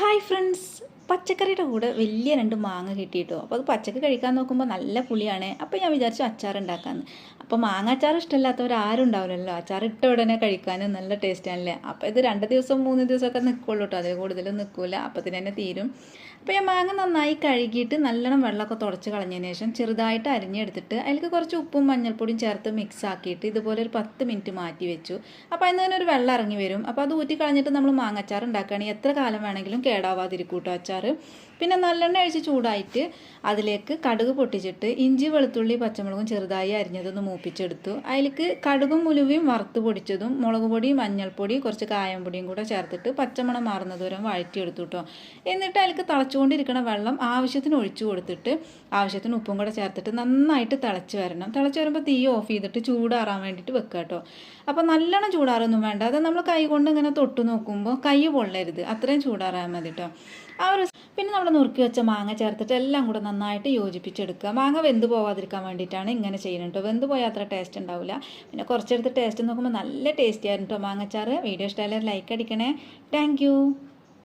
Hi friends, പച്ചക്കറിയുടെ കൂടെ വലിയ 2 മാങ്ങ കിട്ടിയിട്ടോ. അപ്പോൾ അത് പച്ചക്ക് കഴിക്കാൻ നോക്കുമ്പോൾ നല്ല പുളിയാണ്. അപ്പോൾ ഞാൻ വിചാരിച്ചു അച്ചാർ ഉണ്ടാക്കാമെന്ന്. അപ്പോൾ മാങ്ങ അച്ചാർ ഇഷ്ടമില്ലാത്തവർ ആരും ഉണ്ടാവില്ലല്ലോ. അച്ചാർ ഇട്ട ഉടനെ കഴിക്കാൻ നല്ല ടേസ്റ്റാണല്ലേ. അപ്പോൾ ഇത് 2 ദിവസം 3 ദിവസമൊക്കെ നിൽക്കുള്ളൂ കേട്ടോ, അതിൽ കൂടുതലും നിൽക്കില്ല, അപ്പത്തിന് തന്നെ തീരും. അപ്പോൾ ഞാൻ മാങ്ങ നന്നായി കഴുകിയിട്ട് നല്ലോണം വെള്ളമൊക്കെ തുടച്ച് കളഞ്ഞതിന് ശേഷം ചെറുതായിട്ട് അരിഞ്ഞെടുത്തിട്ട് അതിലേക്ക് കുറച്ച് ഉപ്പും മഞ്ഞൾപ്പൊടിയും ചേർത്ത് മിക്സ് ആക്കിയിട്ട് ഇതുപോലെ ഒരു 10 മിനിറ്റ് മാറ്റി വെച്ചു. അപ്പോൾ അതിൽ നിന്ന് ഒരു വെള്ളം ഇറങ്ങി വരും. അപ്പോൾ അത് ഊറ്റി കളഞ്ഞിട്ട് നമ്മൾ മാങ്ങച്ചാർ ഉണ്ടാക്കുകയാണെങ്കിൽ എത്ര കാലം വേണമെങ്കിലും കേടാവാതിരിക്കും കേട്ടോ അച്ചാർ. പിന്നെ നല്ലെണ്ണ ഒഴിച്ച് ചൂടായിട്ട് അതിലേക്ക് കടുക് പൊട്ടിച്ചിട്ട് ഇഞ്ചി വെളുത്തുള്ളി പച്ചമുളകും ചെറുതായി അരിഞ്ഞതൊന്ന് മൂപ്പിച്ചെടുത്തു. അതിലേക്ക് കടുകും ഉലുവയും വറുത്ത് പൊടിച്ചതും മുളക് പൊടി മഞ്ഞൾപ്പൊടി കുറച്ച് കായംപൊടിയും കൂടെ ചേർത്തിട്ട് പച്ചമണം മാറുന്നത് വരെ വഴറ്റിയെടുത്തു കേട്ടോ. എന്നിട്ട് അതിലേക്ക് തിളച്ചുകൊണ്ടിരിക്കുന്ന വെള്ളം ആവശ്യത്തിന് ഒഴിച്ചു കൊടുത്തിട്ട് ആവശ്യത്തിന് ഉപ്പും കൂടെ ചേർത്തിട്ട് നന്നായിട്ട് തിളച്ച് വരണം. തിളച്ച് വരുമ്പോൾ തീ ഓഫ് ചെയ്തിട്ട് ചൂടാറാൻ വേണ്ടിയിട്ട് വെക്കുക കേട്ടോ. അപ്പോൾ നല്ലോണം ചൂടാറൊന്നും വേണ്ട, അത് നമ്മൾ കൈ കൊണ്ട് ഇങ്ങനെ തൊട്ട് നോക്കുമ്പോൾ കൈ പൊള്ളരുത്, അത്രയും ചൂടാറാൻ മതി കേട്ടോ. പിന്നെ നമ്മൾ നുറുക്കി വെച്ച മാങ്ങ ചേർത്തിട്ട് എല്ലാം കൂടെ നന്നായിട്ട് യോജിപ്പിച്ചെടുക്കുക. മാങ്ങ വെന്ത് പോവാതിരിക്കാൻ വേണ്ടിയിട്ടാണ് ഇങ്ങനെ ചെയ്യുന്നത് കേട്ടോ. വെന്ത് പോയാൽ അത്ര ടേസ്റ്റ് ഉണ്ടാവില്ല. പിന്നെ കുറച്ചെടുത്ത് ടേസ്റ്റ് നോക്കുമ്പോൾ നല്ല ടേസ്റ്റി ആയിരുന്നു കേട്ടോ മാങ്ങച്ചാറ്. വീഡിയോ ഇഷ്ടമായാലും ലൈക്ക് അടിക്കണേ. താങ്ക്